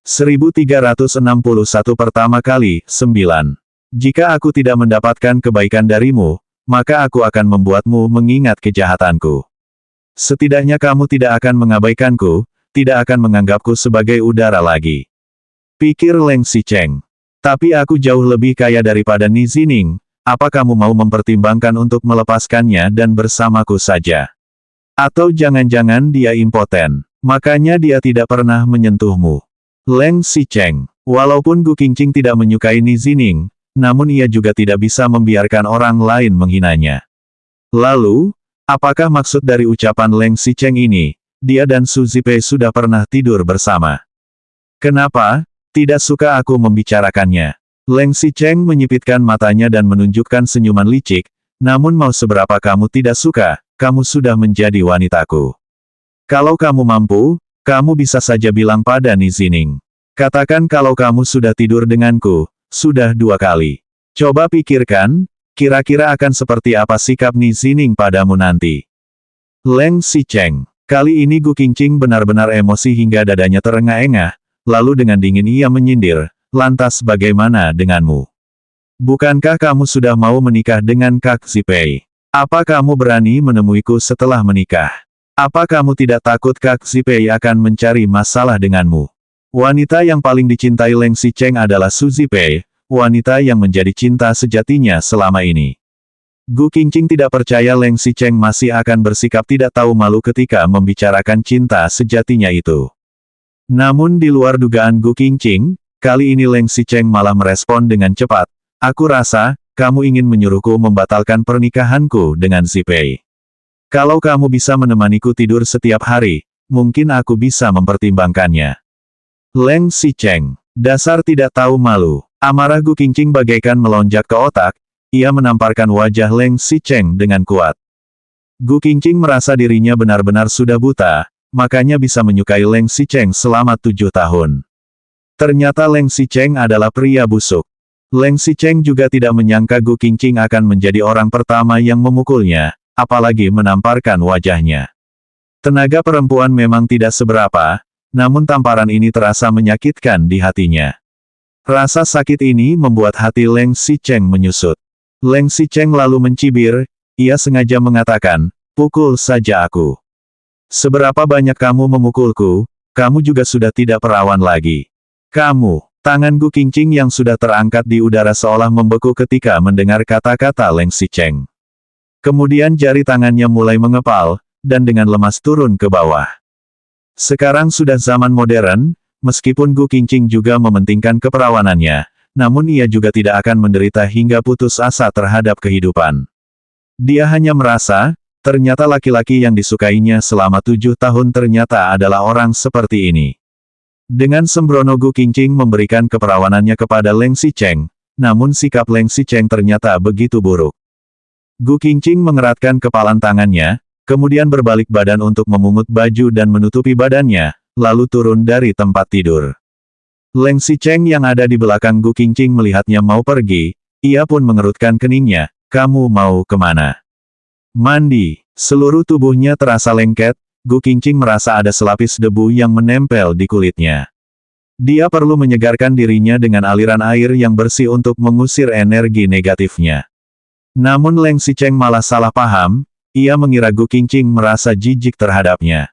1361 pertama kali, 9. Jika aku tidak mendapatkan kebaikan darimu, maka aku akan membuatmu mengingat kejahatanku. Setidaknya kamu tidak akan mengabaikanku, tidak akan menganggapku sebagai udara lagi. Pikir Leng Xicheng. Tapi aku jauh lebih kaya daripada Ni Zining, apa kamu mau mempertimbangkan untuk melepaskannya dan bersamaku saja? Atau jangan-jangan dia impoten, makanya dia tidak pernah menyentuhmu. Leng Xicheng. Walaupun Gu Qingqing tidak menyukai Ni Zining, namun ia juga tidak bisa membiarkan orang lain menghinanya. Lalu, apakah maksud dari ucapan Leng Xicheng ini? Dia dan Su Zipei sudah pernah tidur bersama. Kenapa tidak suka aku membicarakannya? Leng Xicheng menyipitkan matanya dan menunjukkan senyuman licik, namun mau seberapa kamu tidak suka, kamu sudah menjadi wanitaku. Kalau kamu mampu, kamu bisa saja bilang pada Ni Zining. Katakan kalau kamu sudah tidur denganku, sudah 2 kali. Coba pikirkan, kira-kira akan seperti apa sikap Ni Zining padamu nanti. Leng Xicheng. Kali ini Gu Qingqing benar-benar emosi hingga dadanya terengah-engah, lalu dengan dingin ia menyindir, lantas bagaimana denganmu? Bukankah kamu sudah mau menikah dengan Kak Zipei? Apa kamu berani menemuiku setelah menikah? Apa kamu tidak takut Kak Zipei akan mencari masalah denganmu? Wanita yang paling dicintai Leng Xicheng adalah Su Zipei, wanita yang menjadi cinta sejatinya selama ini. Gu Qingqing tidak percaya Leng Xicheng masih akan bersikap tidak tahu malu ketika membicarakan cinta sejatinya itu. Namun di luar dugaan Gu Qingqing, kali ini Leng Xicheng malah merespon dengan cepat. Aku rasa, kamu ingin menyuruhku membatalkan pernikahanku dengan Zipei. Kalau kamu bisa menemaniku tidur setiap hari, mungkin aku bisa mempertimbangkannya. Leng Xicheng, dasar tidak tahu malu. Amarah Gu Qingqing bagaikan melonjak ke otak, ia menamparkan wajah Leng Xicheng dengan kuat. Gu Qingqing merasa dirinya benar-benar sudah buta, makanya bisa menyukai Leng Xicheng selama 7 tahun. Ternyata Leng Xicheng adalah pria busuk. Leng Xicheng juga tidak menyangka Gu Qingqing akan menjadi orang pertama yang memukulnya, apalagi menamparkan wajahnya. Tenaga perempuan memang tidak seberapa, namun tamparan ini terasa menyakitkan di hatinya. Rasa sakit ini membuat hati Leng Xicheng menyusut. Leng Xicheng lalu mencibir, ia sengaja mengatakan, pukul saja aku. Seberapa banyak kamu memukulku, kamu juga sudah tidak perawan lagi. Kamu, tangan Gu Qingqing yang sudah terangkat di udara seolah membeku ketika mendengar kata-kata Leng Xicheng. Kemudian jari tangannya mulai mengepal, dan dengan lemas turun ke bawah. Sekarang sudah zaman modern, meskipun Gu Qingqing juga mementingkan keperawanannya, namun ia juga tidak akan menderita hingga putus asa terhadap kehidupan. Dia hanya merasa, ternyata laki-laki yang disukainya selama 7 tahun ternyata adalah orang seperti ini. Dengan sembrono Gu Qingqing memberikan keperawanannya kepada Leng Xicheng, namun sikap Leng Xicheng ternyata begitu buruk. Gu Qingqing mengeratkan kepalan tangannya, kemudian berbalik badan untuk memungut baju dan menutupi badannya, lalu turun dari tempat tidur. Leng Xicheng yang ada di belakang Gu Qingqing melihatnya mau pergi, ia pun mengerutkan keningnya, kamu mau kemana? Mandi. Seluruh tubuhnya terasa lengket, Gu Qingqing merasa ada selapis debu yang menempel di kulitnya. Dia perlu menyegarkan dirinya dengan aliran air yang bersih untuk mengusir energi negatifnya. Namun Leng Xicheng malah salah paham, ia mengira Gu Qingqing merasa jijik terhadapnya.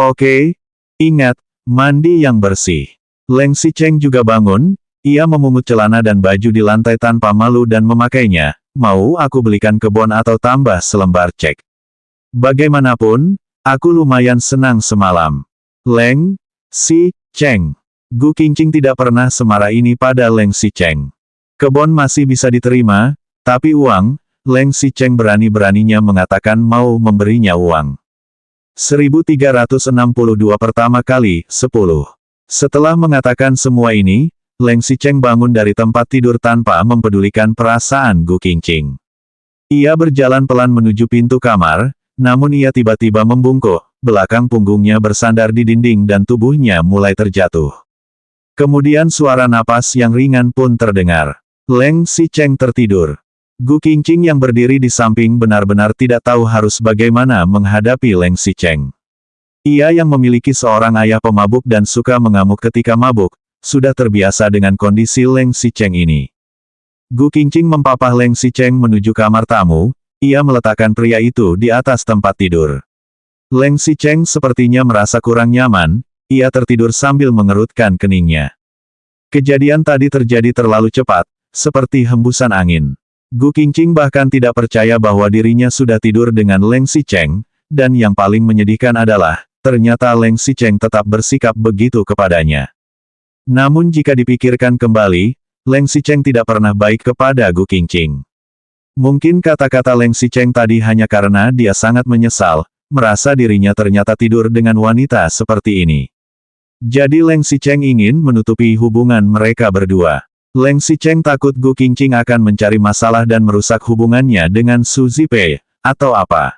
Oke, ingat, mandi yang bersih. Leng Xicheng juga bangun, ia memungut celana dan baju di lantai tanpa malu dan memakainya. Mau aku belikan kebon atau tambah selembar cek? Bagaimanapun, aku lumayan senang semalam. Leng Xicheng. Gu Qingqing tidak pernah semarah ini pada Leng Xicheng. Kebon masih bisa diterima, tapi uang, Leng Xicheng berani-beraninya mengatakan mau memberinya uang. 1362 pertama kali, 10. Setelah mengatakan semua ini, Leng Xicheng bangun dari tempat tidur tanpa mempedulikan perasaan Gu Qingqing. Ia berjalan pelan menuju pintu kamar, namun ia tiba-tiba membungkuk, belakang punggungnya bersandar di dinding dan tubuhnya mulai terjatuh. Kemudian suara napas yang ringan pun terdengar. Leng Xicheng tertidur. Gu Qingqing yang berdiri di samping benar-benar tidak tahu harus bagaimana menghadapi Leng Xicheng. Ia yang memiliki seorang ayah pemabuk dan suka mengamuk ketika mabuk, sudah terbiasa dengan kondisi Leng Xicheng ini. Gu Qingqing mempapah Leng Xicheng menuju kamar tamu, ia meletakkan pria itu di atas tempat tidur. Leng Xicheng sepertinya merasa kurang nyaman, ia tertidur sambil mengerutkan keningnya. Kejadian tadi terjadi terlalu cepat, seperti hembusan angin. Gu Qingqing bahkan tidak percaya bahwa dirinya sudah tidur dengan Leng Xicheng, dan yang paling menyedihkan adalah, ternyata Leng Xicheng tetap bersikap begitu kepadanya. Namun jika dipikirkan kembali, Leng Xicheng tidak pernah baik kepada Gu Qingqing. Mungkin kata-kata Leng Xicheng tadi hanya karena dia sangat menyesal, merasa dirinya ternyata tidur dengan wanita seperti ini. Jadi Leng Xicheng ingin menutupi hubungan mereka berdua. Leng Xicheng takut Gu Qingqing akan mencari masalah dan merusak hubungannya dengan Su Zipei, atau apa.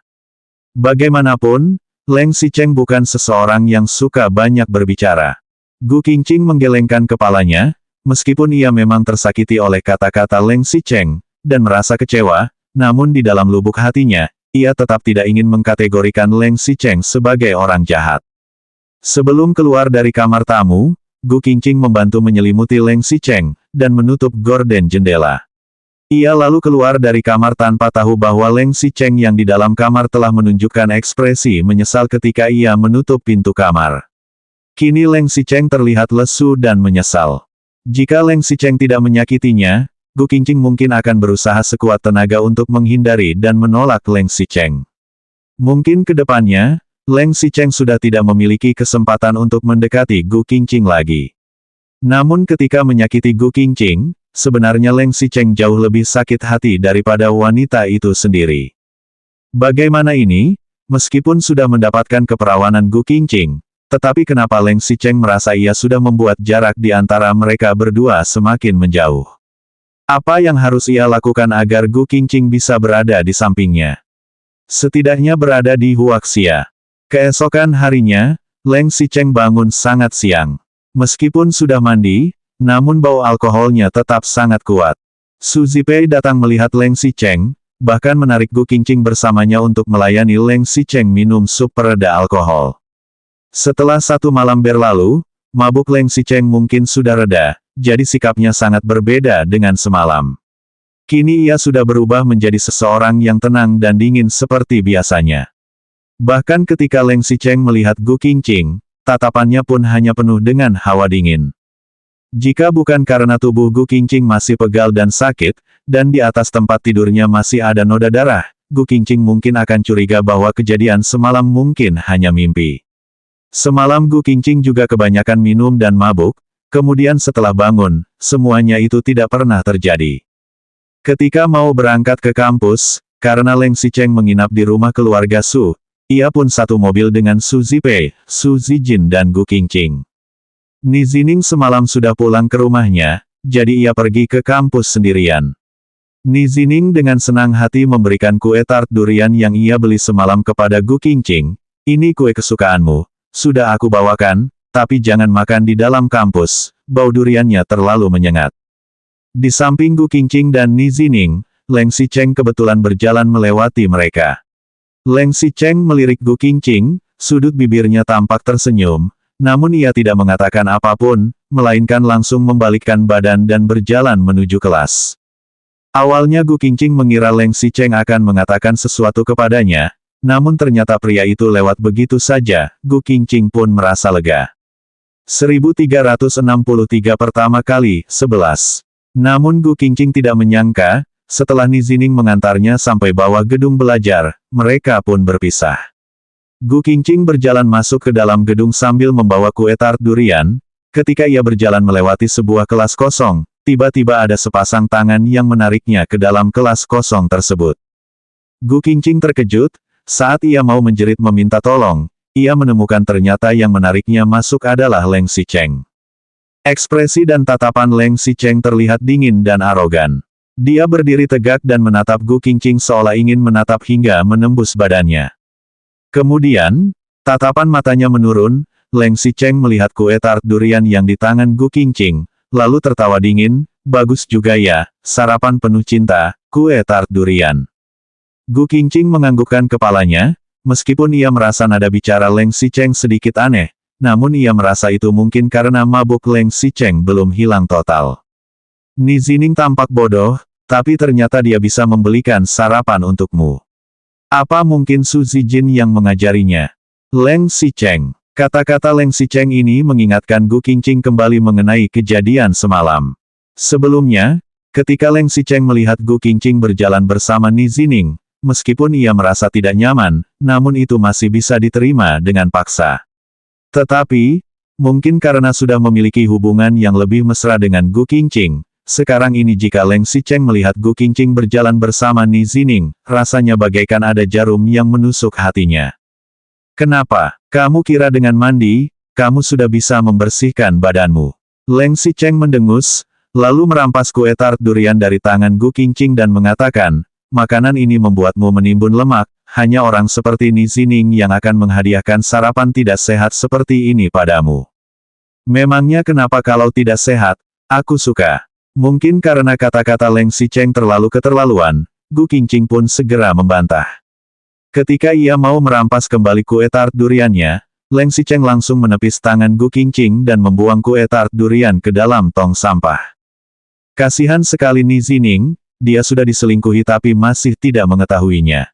Bagaimanapun, Leng Xicheng bukan seseorang yang suka banyak berbicara. Gu Qingqing menggelengkan kepalanya, meskipun ia memang tersakiti oleh kata-kata Leng Xicheng, dan merasa kecewa, namun di dalam lubuk hatinya, ia tetap tidak ingin mengkategorikan Leng Xicheng sebagai orang jahat. Sebelum keluar dari kamar tamu, Gu Qingqing membantu menyelimuti Leng Xicheng, dan menutup gorden jendela. Ia lalu keluar dari kamar tanpa tahu bahwa Leng Xicheng yang di dalam kamar telah menunjukkan ekspresi menyesal ketika ia menutup pintu kamar. Kini Leng Xicheng terlihat lesu dan menyesal. Jika Leng Xicheng tidak menyakitinya, Gu Qingqing mungkin akan berusaha sekuat tenaga untuk menghindari dan menolak Leng Xicheng. Mungkin ke depannya, Leng Xicheng sudah tidak memiliki kesempatan untuk mendekati Gu Qingqing lagi. Namun ketika menyakiti Gu Qingqing, sebenarnya Leng Xicheng jauh lebih sakit hati daripada wanita itu sendiri. Bagaimana ini? Meskipun sudah mendapatkan keperawanan Gu Qingqing, tetapi kenapa Leng Xicheng merasa ia sudah membuat jarak di antara mereka berdua semakin menjauh? Apa yang harus ia lakukan agar Gu Qingqing bisa berada di sampingnya? Setidaknya berada di Huaxia. Keesokan harinya, Leng Xicheng bangun sangat siang. Meskipun sudah mandi, namun bau alkoholnya tetap sangat kuat. Su Zipei datang melihat Leng Xicheng, bahkan menarik Gu Qingqing bersamanya untuk melayani Leng Xicheng minum sup pereda alkohol. Setelah 1 malam berlalu, mabuk Leng Xicheng mungkin sudah reda, jadi sikapnya sangat berbeda dengan semalam. Kini ia sudah berubah menjadi seseorang yang tenang dan dingin seperti biasanya. Bahkan ketika Leng Xicheng melihat Gu Qingqing, tatapannya pun hanya penuh dengan hawa dingin. Jika bukan karena tubuh Gu Qingqing masih pegal dan sakit, dan di atas tempat tidurnya masih ada noda darah, Gu Qingqing mungkin akan curiga bahwa kejadian semalam mungkin hanya mimpi. Semalam Gu Qingqing juga kebanyakan minum dan mabuk, kemudian setelah bangun, semuanya itu tidak pernah terjadi. Ketika mau berangkat ke kampus, karena Leng Xicheng menginap di rumah keluarga Su, ia pun satu mobil dengan Su Zipei, Su Zijin dan Gu Qingqing. Ni Zining semalam sudah pulang ke rumahnya, jadi ia pergi ke kampus sendirian. Ni Zining dengan senang hati memberikan kue tart durian yang ia beli semalam kepada Gu Qingqing. Ini kue kesukaanmu, sudah aku bawakan, tapi jangan makan di dalam kampus, bau duriannya terlalu menyengat. Di samping Gu Qingqing dan Ni Zining, Leng Xicheng kebetulan berjalan melewati mereka. Leng Xicheng melirik Gu Qingqing, sudut bibirnya tampak tersenyum, namun ia tidak mengatakan apapun, melainkan langsung membalikkan badan dan berjalan menuju kelas. Awalnya Gu Qingqing mengira Leng Xicheng akan mengatakan sesuatu kepadanya, namun ternyata pria itu lewat begitu saja, Gu Qingqing pun merasa lega. 1363 pertama kali, 11. Namun Gu Qingqing tidak menyangka, setelah Ni Zining mengantarnya sampai bawah gedung belajar, mereka pun berpisah. Gu Qingqing berjalan masuk ke dalam gedung sambil membawa kue tart durian. Ketika ia berjalan melewati sebuah kelas kosong, tiba-tiba ada sepasang tangan yang menariknya ke dalam kelas kosong tersebut. Gu Qingqing terkejut, saat ia mau menjerit meminta tolong, ia menemukan ternyata yang menariknya masuk adalah Leng Xicheng. Ekspresi dan tatapan Leng Xicheng terlihat dingin dan arogan. Dia berdiri tegak dan menatap Gu Qingqing seolah ingin menatap hingga menembus badannya. Kemudian, tatapan matanya menurun, Leng Xicheng melihat kue tart durian yang di tangan Gu Qingqing, lalu tertawa dingin, bagus juga ya, sarapan penuh cinta, kue tart durian. Gu Qingqing menganggukkan kepalanya, Meskipun ia merasa nada bicara Leng Xicheng sedikit aneh, namun ia merasa itu mungkin karena mabuk Leng Xicheng belum hilang total. Ni Zining tampak bodoh, tapi ternyata dia bisa membelikan sarapan untukmu. Apa mungkin Su Zijin yang mengajarinya? Leng Xicheng. Kata-kata Leng Xicheng ini mengingatkan Gu Qingqing kembali mengenai kejadian semalam. Sebelumnya, ketika Leng Xicheng melihat Gu Qingqing berjalan bersama Ni Zining, meskipun ia merasa tidak nyaman, namun itu masih bisa diterima dengan paksa. Tetapi, mungkin karena sudah memiliki hubungan yang lebih mesra dengan Gu Qingqing, sekarang ini jika Leng Xicheng melihat Gu Qingqing berjalan bersama Ni Zining, rasanya bagaikan ada jarum yang menusuk hatinya. Kenapa? Kamu kira dengan mandi, kamu sudah bisa membersihkan badanmu? Leng Xicheng mendengus, lalu merampas kue tart durian dari tangan Gu Qingqing dan mengatakan, makanan ini membuatmu menimbun lemak, hanya orang seperti Ni Zining yang akan menghadiahkan sarapan tidak sehat seperti ini padamu. Memangnya kenapa kalau tidak sehat? Aku suka. Mungkin karena kata-kata Leng Xicheng terlalu keterlaluan, Gu Qingqing pun segera membantah. Ketika ia mau merampas kembali kue tart duriannya, Leng Xicheng langsung menepis tangan Gu Qingqing dan membuang kue tart durian ke dalam tong sampah. Kasihan sekali Ni Zining, dia sudah diselingkuhi tapi masih tidak mengetahuinya.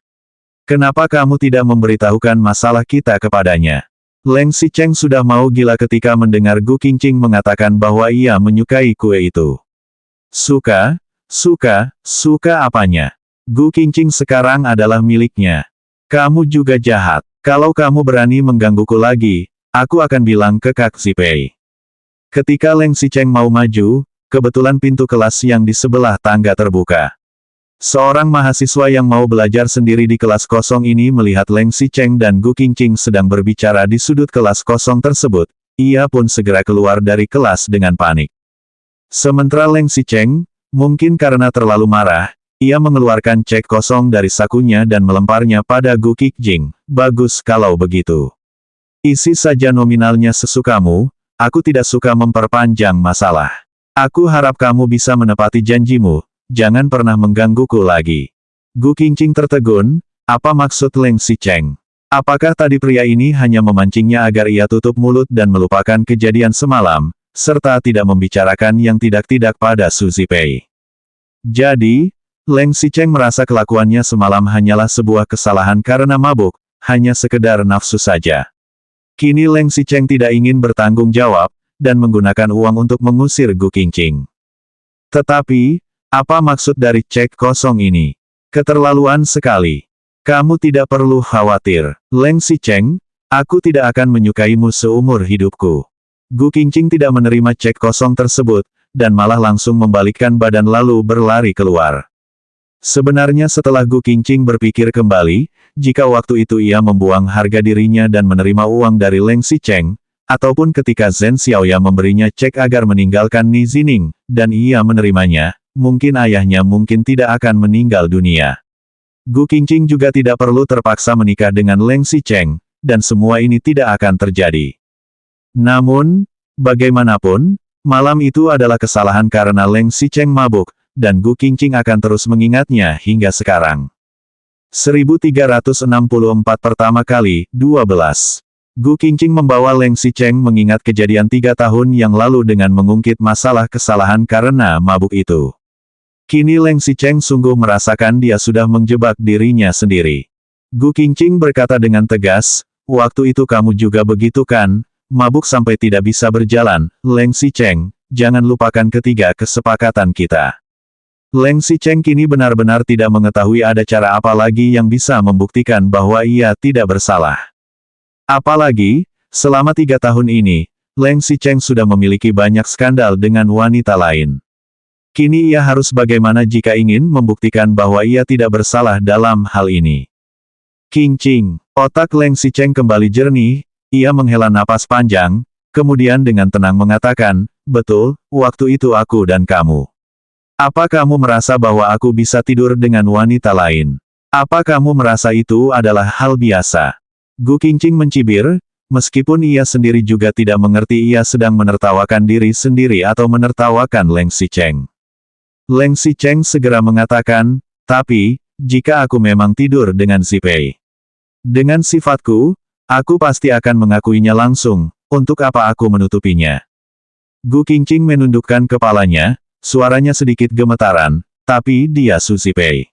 Kenapa kamu tidak memberitahukan masalah kita kepadanya? Leng Xicheng sudah mau gila ketika mendengar Gu Qingqing mengatakan bahwa ia menyukai kue itu. Suka apanya? Gu Qingqing sekarang adalah miliknya. Kamu juga jahat. Kalau kamu berani menggangguku lagi, aku akan bilang ke Kak Zipei. Ketika Leng Xicheng mau maju, kebetulan pintu kelas yang di sebelah tangga terbuka. Seorang mahasiswa yang mau belajar sendiri di kelas kosong ini melihat Leng Xicheng dan Gu Qingqing sedang berbicara di sudut kelas kosong tersebut, ia pun segera keluar dari kelas dengan panik. Sementara Leng Xicheng, mungkin karena terlalu marah, ia mengeluarkan cek kosong dari sakunya dan melemparnya pada Gu Qingqing. Bagus kalau begitu. Isi saja nominalnya sesukamu, aku tidak suka memperpanjang masalah. Aku harap kamu bisa menepati janjimu, jangan pernah menggangguku lagi. Gu Qingqing tertegun, apa maksud Leng Xicheng? Apakah tadi pria ini hanya memancingnya agar ia tutup mulut dan melupakan kejadian semalam, serta tidak membicarakan yang tidak-tidak pada Su Zipei? Jadi, Leng Xicheng merasa kelakuannya semalam hanyalah sebuah kesalahan karena mabuk, hanya sekedar nafsu saja. Kini Leng Xicheng tidak ingin bertanggung jawab, dan menggunakan uang untuk mengusir Gu Qingqing. Tetapi, apa maksud dari cek kosong ini? Keterlaluan sekali. Kamu tidak perlu khawatir. Leng Xicheng, aku tidak akan menyukaimu seumur hidupku. Gu Qingqing tidak menerima cek kosong tersebut, dan malah langsung membalikkan badan lalu berlari keluar. Sebenarnya setelah Gu Qingqing berpikir kembali, jika waktu itu ia membuang harga dirinya dan menerima uang dari Leng Xicheng, ataupun ketika Zhen Xiaoya memberinya cek agar meninggalkan Ni Zining, dan ia menerimanya, mungkin ayahnya mungkin tidak akan meninggal dunia. Gu Qingqing juga tidak perlu terpaksa menikah dengan Leng Xicheng, dan semua ini tidak akan terjadi. Namun, bagaimanapun, malam itu adalah kesalahan karena Leng Xicheng mabuk, dan Gu Qingqing akan terus mengingatnya hingga sekarang. 1364 pertama kali, 12. Gu Qingqing membawa Leng Xicheng mengingat kejadian 3 tahun yang lalu dengan mengungkit masalah kesalahan karena mabuk itu. Kini Leng Xicheng sungguh merasakan dia sudah menjebak dirinya sendiri. Gu Qingqing berkata dengan tegas, waktu itu kamu juga begitu kan, mabuk sampai tidak bisa berjalan. Leng Xicheng, jangan lupakan ketiga kesepakatan kita. Leng Xicheng kini benar-benar tidak mengetahui ada cara apa lagi yang bisa membuktikan bahwa ia tidak bersalah. Apalagi, selama 3 tahun ini, Leng Xicheng sudah memiliki banyak skandal dengan wanita lain. Kini ia harus bagaimana jika ingin membuktikan bahwa ia tidak bersalah dalam hal ini. Qingqing, otak Leng Xicheng kembali jernih, ia menghela napas panjang, kemudian dengan tenang mengatakan, betul, waktu itu aku dan kamu. Apa kamu merasa bahwa aku bisa tidur dengan wanita lain? Apa kamu merasa itu adalah hal biasa? Gu Qingqing mencibir, meskipun ia sendiri juga tidak mengerti ia sedang menertawakan diri sendiri atau menertawakan Leng Xicheng. Leng Xicheng segera mengatakan, tapi, jika aku memang tidur dengan Zipei. Dengan sifatku, aku pasti akan mengakuinya langsung, untuk apa aku menutupinya. Gu Qingqing menundukkan kepalanya, suaranya sedikit gemetaran, tapi dia Su Zipei.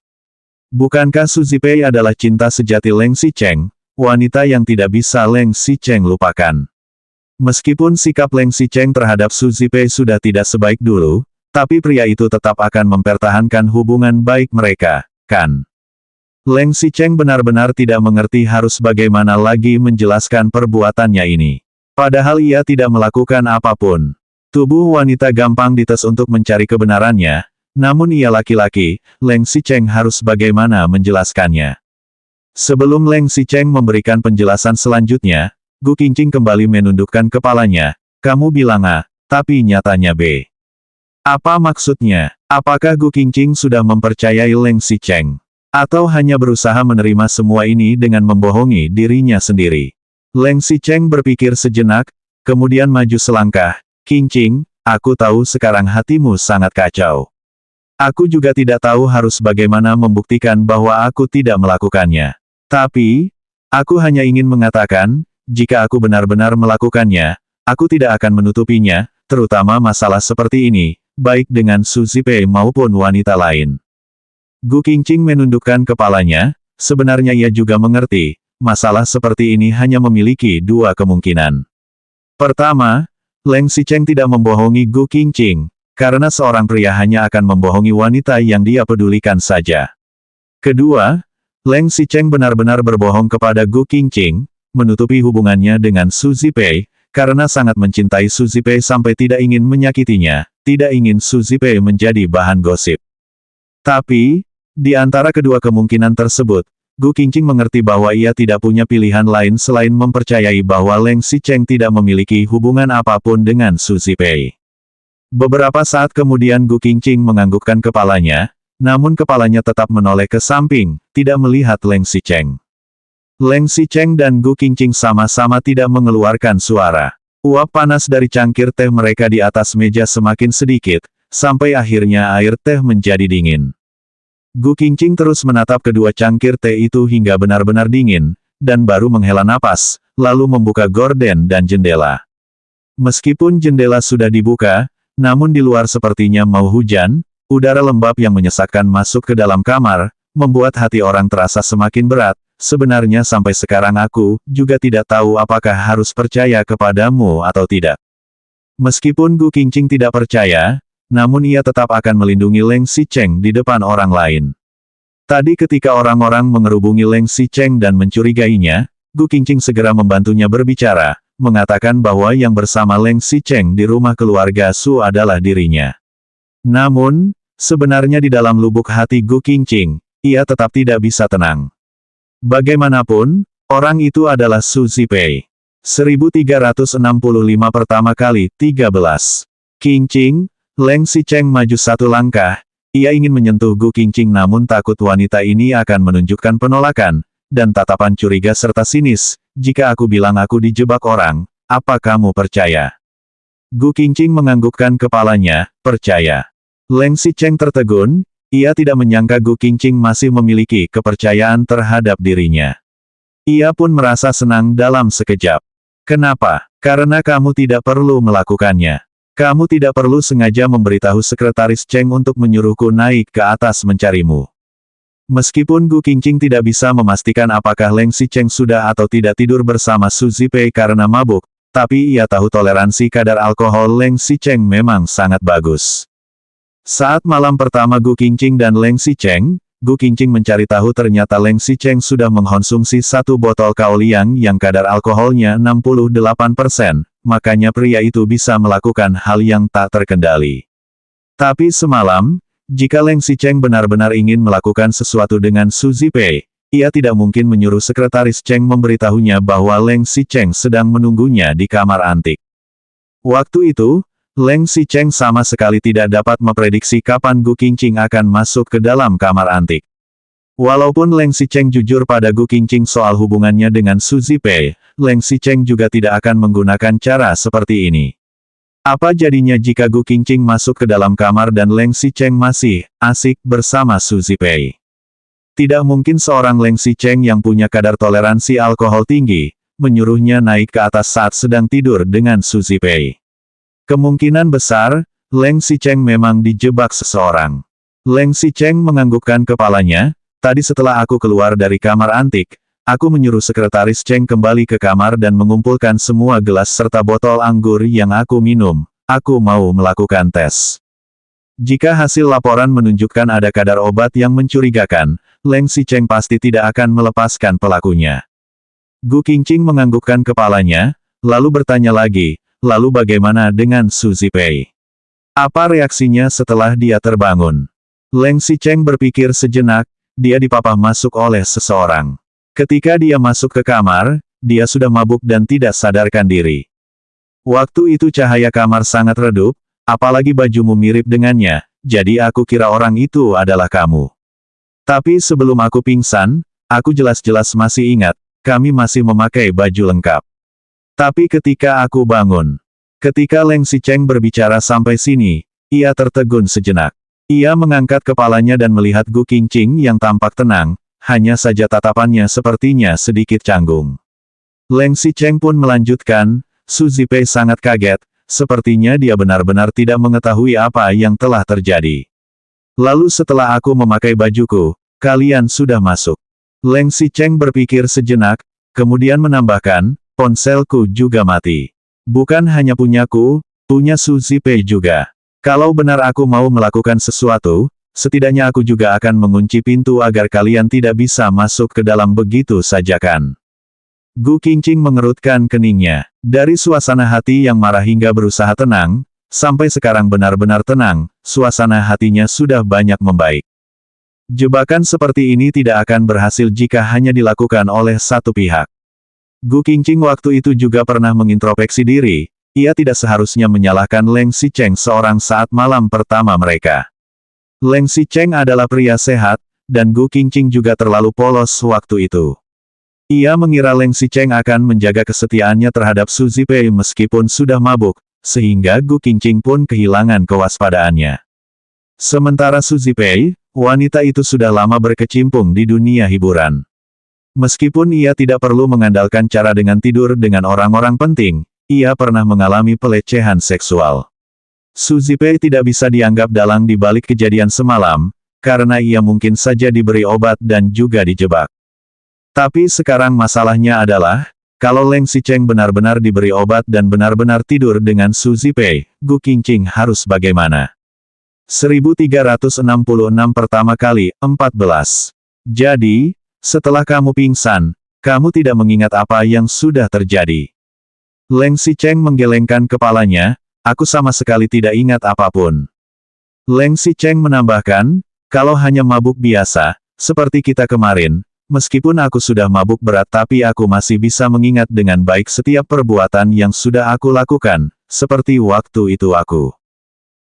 Bukankah Su Zipei adalah cinta sejati Leng Xicheng, wanita yang tidak bisa Leng Xicheng lupakan. Meskipun sikap Leng Xicheng terhadap Su Zipei sudah tidak sebaik dulu, tapi pria itu tetap akan mempertahankan hubungan baik mereka, kan? Leng Xicheng benar-benar tidak mengerti harus bagaimana lagi menjelaskan perbuatannya ini. Padahal ia tidak melakukan apapun. Tubuh wanita gampang dites untuk mencari kebenarannya, namun ia laki-laki, Leng Xicheng harus bagaimana menjelaskannya. Sebelum Leng Xicheng memberikan penjelasan selanjutnya, Gu Qingqing kembali menundukkan kepalanya, kamu bilang A, tapi nyatanya B. Apa maksudnya? Apakah Gu Qingqing sudah mempercayai Leng Xicheng? Atau hanya berusaha menerima semua ini dengan membohongi dirinya sendiri? Leng Xicheng berpikir sejenak, kemudian maju selangkah, Qingqing, aku tahu sekarang hatimu sangat kacau. Aku juga tidak tahu harus bagaimana membuktikan bahwa aku tidak melakukannya. Tapi, aku hanya ingin mengatakan, jika aku benar-benar melakukannya, aku tidak akan menutupinya, terutama masalah seperti ini, baik dengan Su Zipei maupun wanita lain. Gu Qingqing menundukkan kepalanya, sebenarnya ia juga mengerti, masalah seperti ini hanya memiliki dua kemungkinan. Pertama, Leng Xicheng tidak membohongi Gu Qingqing, karena seorang pria hanya akan membohongi wanita yang dia pedulikan saja. Kedua, Leng Xicheng benar-benar berbohong kepada Gu Qingqing, menutupi hubungannya dengan Su Zipei, karena sangat mencintai Su Zipei sampai tidak ingin menyakitinya, tidak ingin Su Zipei menjadi bahan gosip. Tapi, di antara kedua kemungkinan tersebut, Gu Qingqing mengerti bahwa ia tidak punya pilihan lain selain mempercayai bahwa Leng Xicheng tidak memiliki hubungan apapun dengan Su Zipei. Beberapa saat kemudian Gu Qingqing menganggukkan kepalanya, namun kepalanya tetap menoleh ke samping, tidak melihat Leng Xicheng. Leng Xicheng dan Gu Qingqing sama-sama tidak mengeluarkan suara. Uap panas dari cangkir teh mereka di atas meja semakin sedikit, sampai akhirnya air teh menjadi dingin. Gu Qingqing terus menatap kedua cangkir teh itu hingga benar-benar dingin, dan baru menghela napas, lalu membuka gorden dan jendela. Meskipun jendela sudah dibuka, namun di luar sepertinya mau hujan, udara lembab yang menyesakkan masuk ke dalam kamar, membuat hati orang terasa semakin berat. Sebenarnya sampai sekarang aku juga tidak tahu apakah harus percaya kepadamu atau tidak. Meskipun Gu Qingqing tidak percaya, namun ia tetap akan melindungi Leng Xicheng di depan orang lain. Tadi ketika orang-orang mengerubungi Leng Xicheng dan mencurigainya, Gu Qingqing segera membantunya berbicara, mengatakan bahwa yang bersama Leng Xicheng di rumah keluarga Su adalah dirinya. Namun, sebenarnya di dalam lubuk hati Gu Qingqing, ia tetap tidak bisa tenang. Bagaimanapun, orang itu adalah Su Zipei. 1365 pertama kali, 13. Qingqing, Leng Xicheng maju satu langkah, ia ingin menyentuh Gu Qingqing namun takut wanita ini akan menunjukkan penolakan, dan tatapan curiga serta sinis, jika aku bilang aku dijebak orang, apa kamu percaya? Gu Qingqing menganggukkan kepalanya, percaya. Leng Xicheng tertegun, ia tidak menyangka Gu Qingqing masih memiliki kepercayaan terhadap dirinya. Ia pun merasa senang dalam sekejap. Kenapa? Karena kamu tidak perlu melakukannya. Kamu tidak perlu sengaja memberitahu Sekretaris Cheng untuk menyuruhku naik ke atas mencarimu. Meskipun Gu Qingqing tidak bisa memastikan apakah Leng Xicheng sudah atau tidak tidur bersama Su Zipei karena mabuk, tapi ia tahu toleransi kadar alkohol Leng Xicheng memang sangat bagus. Saat malam pertama Gu Qingqing dan Leng Xicheng, Gu Qingqing mencari tahu ternyata Leng Xicheng sudah mengkonsumsi satu botol kaoliang yang kadar alkoholnya 68%. Makanya pria itu bisa melakukan hal yang tak terkendali. Tapi semalam, jika Leng Xicheng benar-benar ingin melakukan sesuatu dengan Su Zipei, ia tidak mungkin menyuruh Sekretaris Cheng memberitahunya bahwa Leng Xicheng sedang menunggunya di kamar antik. Waktu itu, Leng Xicheng sama sekali tidak dapat memprediksi kapan Gu Qingqing akan masuk ke dalam kamar antik. Walaupun Leng Xicheng jujur pada Gu Qingqing soal hubungannya dengan Su Zipei, Leng Xicheng juga tidak akan menggunakan cara seperti ini. Apa jadinya jika Gu Qingqing masuk ke dalam kamar dan Leng Xicheng masih asik bersama Su Zipei? Tidak mungkin seorang Leng Xicheng yang punya kadar toleransi alkohol tinggi, menyuruhnya naik ke atas saat sedang tidur dengan Su Zipei. Kemungkinan besar, Leng Xicheng memang dijebak seseorang. Leng Xicheng menganggukkan kepalanya, tadi setelah aku keluar dari kamar antik, aku menyuruh sekretaris Cheng kembali ke kamar dan mengumpulkan semua gelas serta botol anggur yang aku minum. Aku mau melakukan tes. Jika hasil laporan menunjukkan ada kadar obat yang mencurigakan, Leng Xicheng pasti tidak akan melepaskan pelakunya. Gu Qingqing menganggukkan kepalanya, lalu bertanya lagi, lalu bagaimana dengan Su Zipei? Apa reaksinya setelah dia terbangun? Leng Xicheng berpikir sejenak, dia dipapah masuk oleh seseorang. Ketika dia masuk ke kamar, dia sudah mabuk dan tidak sadarkan diri. Waktu itu cahaya kamar sangat redup, apalagi bajumu mirip dengannya, jadi aku kira orang itu adalah kamu. Tapi sebelum aku pingsan, aku jelas-jelas masih ingat, kami masih memakai baju lengkap. Tapi ketika aku bangun, ketika Leng Xicheng berbicara sampai sini, ia tertegun sejenak. Ia mengangkat kepalanya dan melihat Gu Qingqing yang tampak tenang, hanya saja tatapannya sepertinya sedikit canggung. Leng Xicheng pun melanjutkan, Su Zipei sangat kaget, sepertinya dia benar-benar tidak mengetahui apa yang telah terjadi. Lalu setelah aku memakai bajuku, kalian sudah masuk. Leng Xicheng berpikir sejenak, kemudian menambahkan, ponselku juga mati. Bukan hanya punyaku, punya Su Zipei juga. Kalau benar aku mau melakukan sesuatu, setidaknya aku juga akan mengunci pintu agar kalian tidak bisa masuk ke dalam begitu saja kan. Gu Qingqing mengerutkan keningnya. Dari suasana hati yang marah hingga berusaha tenang, sampai sekarang benar-benar tenang, suasana hatinya sudah banyak membaik. Jebakan seperti ini tidak akan berhasil jika hanya dilakukan oleh satu pihak. Gu Qingqing waktu itu juga pernah mengintrospeksi diri, ia tidak seharusnya menyalahkan Leng Xicheng seorang saat malam pertama mereka. Leng Xicheng adalah pria sehat, dan Gu Qingqing juga terlalu polos waktu itu. Ia mengira Leng Xicheng akan menjaga kesetiaannya terhadap Su Zipei meskipun sudah mabuk, sehingga Gu Qingqing pun kehilangan kewaspadaannya. Sementara Su Zipei, wanita itu sudah lama berkecimpung di dunia hiburan. Meskipun ia tidak perlu mengandalkan cara dengan tidur dengan orang-orang penting, ia pernah mengalami pelecehan seksual. Su Zipei tidak bisa dianggap dalang di balik kejadian semalam, karena ia mungkin saja diberi obat dan juga dijebak. Tapi sekarang masalahnya adalah, kalau Leng Xicheng benar-benar diberi obat dan benar-benar tidur dengan Su Zipei, Gu Qingqing harus bagaimana? 1366 pertama kali, 14. Jadi, setelah kamu pingsan, kamu tidak mengingat apa yang sudah terjadi. Leng Xicheng menggelengkan kepalanya, aku sama sekali tidak ingat apapun. Leng Xicheng menambahkan, kalau hanya mabuk biasa, seperti kita kemarin, meskipun aku sudah mabuk berat tapi aku masih bisa mengingat dengan baik setiap perbuatan yang sudah aku lakukan, seperti waktu itu aku.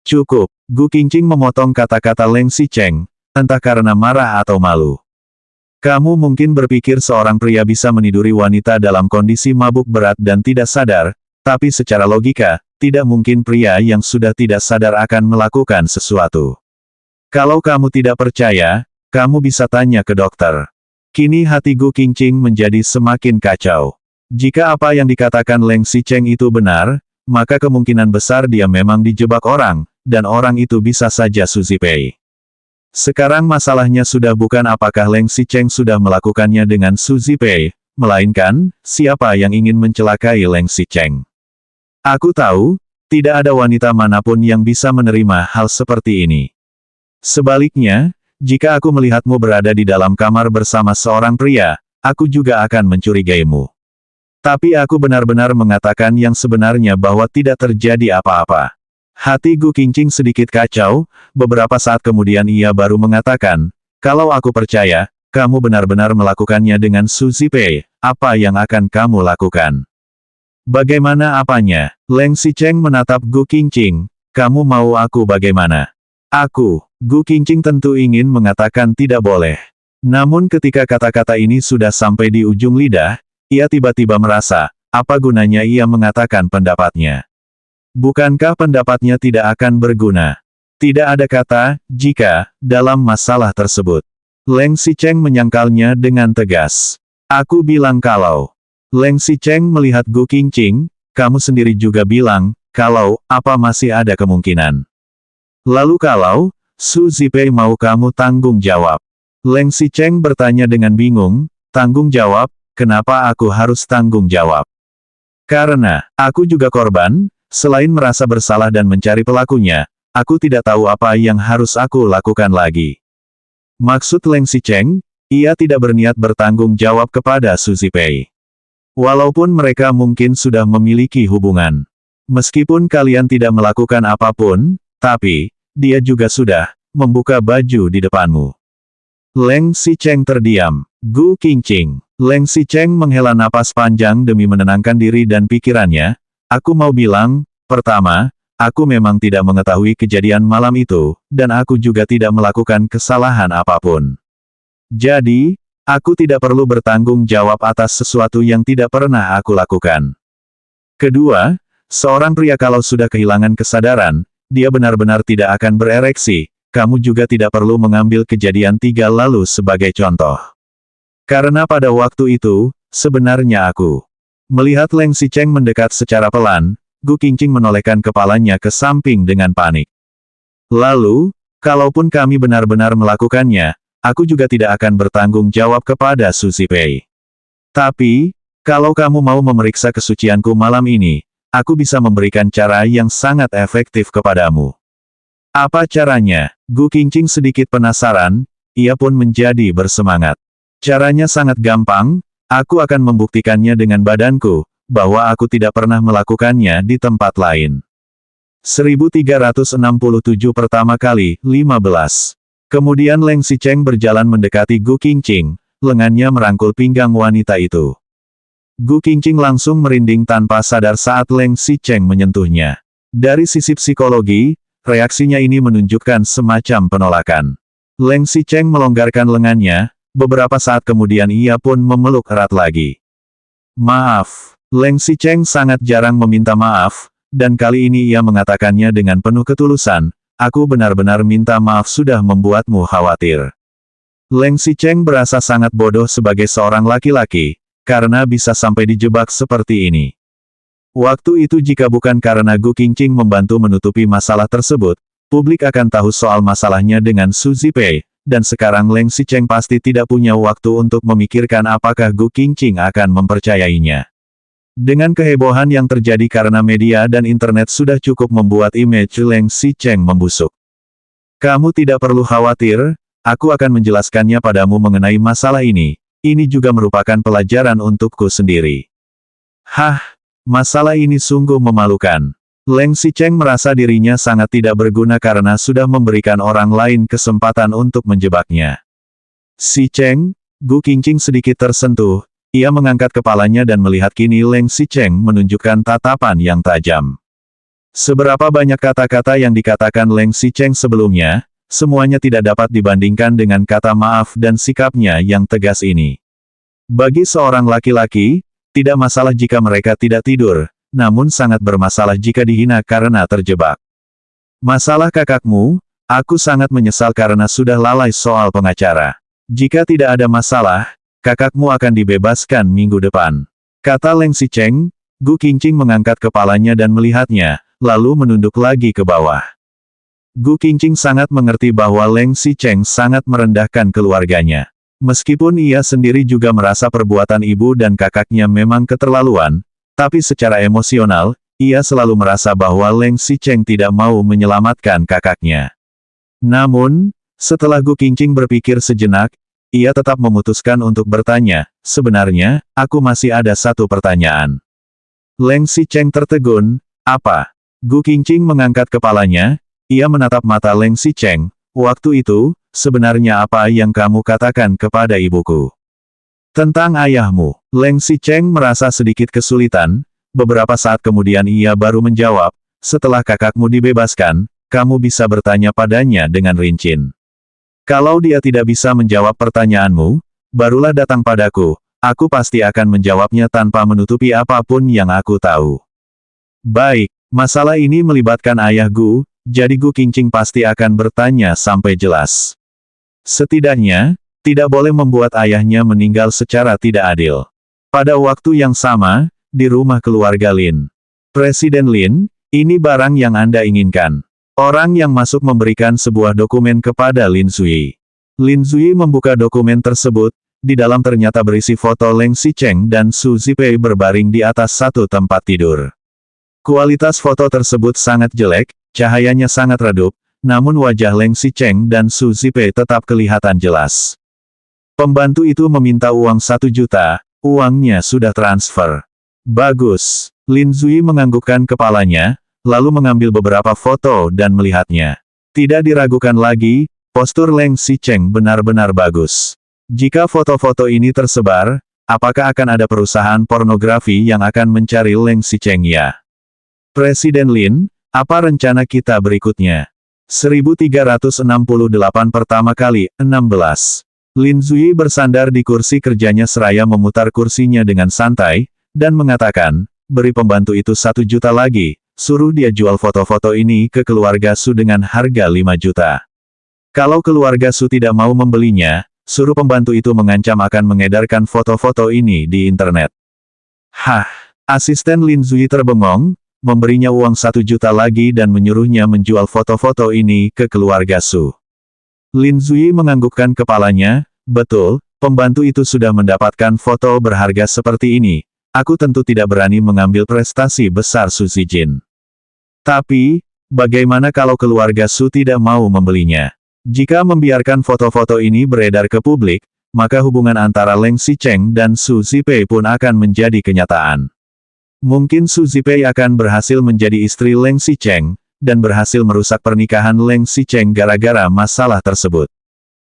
Cukup, Gu Qingqing memotong kata-kata Leng Xicheng, entah karena marah atau malu. Kamu mungkin berpikir seorang pria bisa meniduri wanita dalam kondisi mabuk berat dan tidak sadar, tapi secara logika, tidak mungkin pria yang sudah tidak sadar akan melakukan sesuatu. Kalau kamu tidak percaya, kamu bisa tanya ke dokter. Kini hati Gu Qingqing menjadi semakin kacau. Jika apa yang dikatakan Leng Xicheng itu benar, maka kemungkinan besar dia memang dijebak orang, dan orang itu bisa saja Su Zipei. Sekarang masalahnya sudah bukan apakah Leng Xicheng sudah melakukannya dengan Su Zipei, melainkan, siapa yang ingin mencelakai Leng Xicheng. Aku tahu, tidak ada wanita manapun yang bisa menerima hal seperti ini. Sebaliknya, jika aku melihatmu berada di dalam kamar bersama seorang pria, aku juga akan mencurigaimu. Tapi aku benar-benar mengatakan yang sebenarnya bahwa tidak terjadi apa-apa. Hati Gu Qingqing sedikit kacau, beberapa saat kemudian ia baru mengatakan, kalau aku percaya, kamu benar-benar melakukannya dengan Su Zipei, apa yang akan kamu lakukan? Bagaimana apanya? Leng Xicheng menatap Gu Qingqing, kamu mau aku bagaimana? Aku, Gu Qingqing tentu ingin mengatakan tidak boleh. Namun ketika kata-kata ini sudah sampai di ujung lidah, ia tiba-tiba merasa, apa gunanya ia mengatakan pendapatnya? Bukankah pendapatnya tidak akan berguna? Tidak ada kata, jika, dalam masalah tersebut. Leng Xicheng menyangkalnya dengan tegas. Aku bilang kalau. Leng Xicheng melihat Gu Qingqing, kamu sendiri juga bilang, kalau, apa masih ada kemungkinan. Lalu kalau, Su Zipei mau kamu tanggung jawab. Leng Xicheng bertanya dengan bingung, tanggung jawab, kenapa aku harus tanggung jawab? Karena, aku juga korban, selain merasa bersalah dan mencari pelakunya, aku tidak tahu apa yang harus aku lakukan lagi. Maksud Leng Xicheng, ia tidak berniat bertanggung jawab kepada Su Zipei. Walaupun mereka mungkin sudah memiliki hubungan. Meskipun kalian tidak melakukan apapun, tapi, dia juga sudah, membuka baju di depanmu. Leng Xicheng terdiam. Gu Qingqing. Leng Xicheng menghela napas panjang demi menenangkan diri dan pikirannya. Aku mau bilang, pertama, aku memang tidak mengetahui kejadian malam itu, dan aku juga tidak melakukan kesalahan apapun. Jadi, aku tidak perlu bertanggung jawab atas sesuatu yang tidak pernah aku lakukan. Kedua, seorang pria kalau sudah kehilangan kesadaran, dia benar-benar tidak akan berereksi. Kamu juga tidak perlu mengambil kejadian 3 lalu sebagai contoh. Karena pada waktu itu, sebenarnya aku. Melihat Leng Xicheng mendekat secara pelan, Gu Qingqing menolehkan kepalanya ke samping dengan panik. Lalu, kalaupun kami benar-benar melakukannya, aku juga tidak akan bertanggung jawab kepada Su Zipei. Tapi, kalau kamu mau memeriksa kesucianku malam ini, aku bisa memberikan cara yang sangat efektif kepadamu. Apa caranya? Gu Qingqing sedikit penasaran, ia pun menjadi bersemangat. Caranya sangat gampang, aku akan membuktikannya dengan badanku, bahwa aku tidak pernah melakukannya di tempat lain. 1367 pertama kali, 15. Kemudian Leng Xicheng berjalan mendekati Gu Qingqing, lengannya merangkul pinggang wanita itu. Gu Qingqing langsung merinding tanpa sadar saat Leng Xicheng menyentuhnya. Dari sisi psikologi, reaksinya ini menunjukkan semacam penolakan. Leng Xicheng melonggarkan lengannya, beberapa saat kemudian ia pun memeluk erat lagi. Maaf. Leng Xicheng sangat jarang meminta maaf, dan kali ini ia mengatakannya dengan penuh ketulusan, aku benar-benar minta maaf sudah membuatmu khawatir. Leng Xicheng berasa sangat bodoh sebagai seorang laki-laki, karena bisa sampai dijebak seperti ini. Waktu itu jika bukan karena Gu Qingqing membantu menutupi masalah tersebut, publik akan tahu soal masalahnya dengan Su Zipei, dan sekarang Leng Xicheng pasti tidak punya waktu untuk memikirkan apakah Gu Qingqing akan mempercayainya. Dengan kehebohan yang terjadi karena media dan internet sudah cukup membuat image Leng Xicheng membusuk. Kamu tidak perlu khawatir, aku akan menjelaskannya padamu mengenai masalah ini juga merupakan pelajaran untukku sendiri. Hah, masalah ini sungguh memalukan. Leng Xicheng merasa dirinya sangat tidak berguna karena sudah memberikan orang lain kesempatan untuk menjebaknya. Xicheng, Gu Qingqing sedikit tersentuh. Ia mengangkat kepalanya dan melihat kini Leng Xicheng menunjukkan tatapan yang tajam. Seberapa banyak kata-kata yang dikatakan Leng Xicheng sebelumnya, semuanya tidak dapat dibandingkan dengan kata maaf dan sikapnya yang tegas ini. Bagi seorang laki-laki, tidak masalah jika mereka tidak tidur, namun sangat bermasalah jika dihina karena terjebak. Masalah kakakmu, aku sangat menyesal karena sudah lalai soal pengacara. Jika tidak ada masalah, kakakmu akan dibebaskan minggu depan. Kata Leng Xicheng. Gu Qingqing mengangkat kepalanya dan melihatnya, lalu menunduk lagi ke bawah. Gu Qingqing sangat mengerti bahwa Leng Xicheng sangat merendahkan keluarganya. Meskipun ia sendiri juga merasa perbuatan ibu dan kakaknya memang keterlaluan, tapi secara emosional, ia selalu merasa bahwa Leng Xicheng tidak mau menyelamatkan kakaknya. Namun, setelah Gu Qingqing berpikir sejenak, ia tetap memutuskan untuk bertanya, sebenarnya, aku masih ada satu pertanyaan. Leng Xicheng tertegun, apa? Gu Qingqing mengangkat kepalanya, ia menatap mata Leng Xicheng, waktu itu, sebenarnya apa yang kamu katakan kepada ibuku? Tentang ayahmu. Leng Xicheng merasa sedikit kesulitan, beberapa saat kemudian ia baru menjawab, setelah kakakmu dibebaskan, kamu bisa bertanya padanya dengan rinci. Kalau dia tidak bisa menjawab pertanyaanmu, barulah datang padaku, aku pasti akan menjawabnya tanpa menutupi apapun yang aku tahu. Baik, masalah ini melibatkan ayah Gu, jadi Gu Qingqing pasti akan bertanya sampai jelas. Setidaknya, Tidak boleh membuat ayahnya meninggal secara tidak adil. Pada waktu yang sama, di rumah keluarga Lin. Presiden Lin, ini barang yang Anda inginkan. Orang yang masuk memberikan sebuah dokumen kepada Lin Zui. Lin Zui membuka dokumen tersebut, di dalam ternyata berisi foto Leng Xicheng dan Su Zipei berbaring di atas satu tempat tidur. Kualitas foto tersebut sangat jelek, cahayanya sangat redup, namun wajah Leng Xicheng dan Su Zipei tetap kelihatan jelas. Pembantu itu meminta uang 1 juta, uangnya sudah transfer. Bagus. Lin Zui menganggukkan kepalanya, lalu mengambil beberapa foto dan melihatnya. Tidak diragukan lagi, postur Leng Xicheng benar-benar bagus. Jika foto-foto ini tersebar, apakah akan ada perusahaan pornografi yang akan mencari Leng Xicheng ya? Presiden Lin, apa rencana kita berikutnya? 1368 pertama kali, 16. Lin Zui bersandar di kursi kerjanya seraya memutar kursinya dengan santai, dan mengatakan, beri pembantu itu 1 juta lagi, suruh dia jual foto-foto ini ke keluarga Su dengan harga 5 juta. Kalau keluarga Su tidak mau membelinya, suruh pembantu itu mengancam akan mengedarkan foto-foto ini di internet. Hah, asisten Lin Zui terbengong, memberinya uang 1 juta lagi dan menyuruhnya menjual foto-foto ini ke keluarga Su. Lin Zui menganggukkan kepalanya, betul, pembantu itu sudah mendapatkan foto berharga seperti ini. Aku tentu tidak berani mengambil prestasi besar Su Zijin. Tapi, bagaimana kalau keluarga Su tidak mau membelinya? Jika membiarkan foto-foto ini beredar ke publik, maka hubungan antara Leng Xicheng dan Su Zipei pun akan menjadi kenyataan. Mungkin Su Zipei akan berhasil menjadi istri Leng Xicheng, dan berhasil merusak pernikahan Leng Xicheng gara-gara masalah tersebut.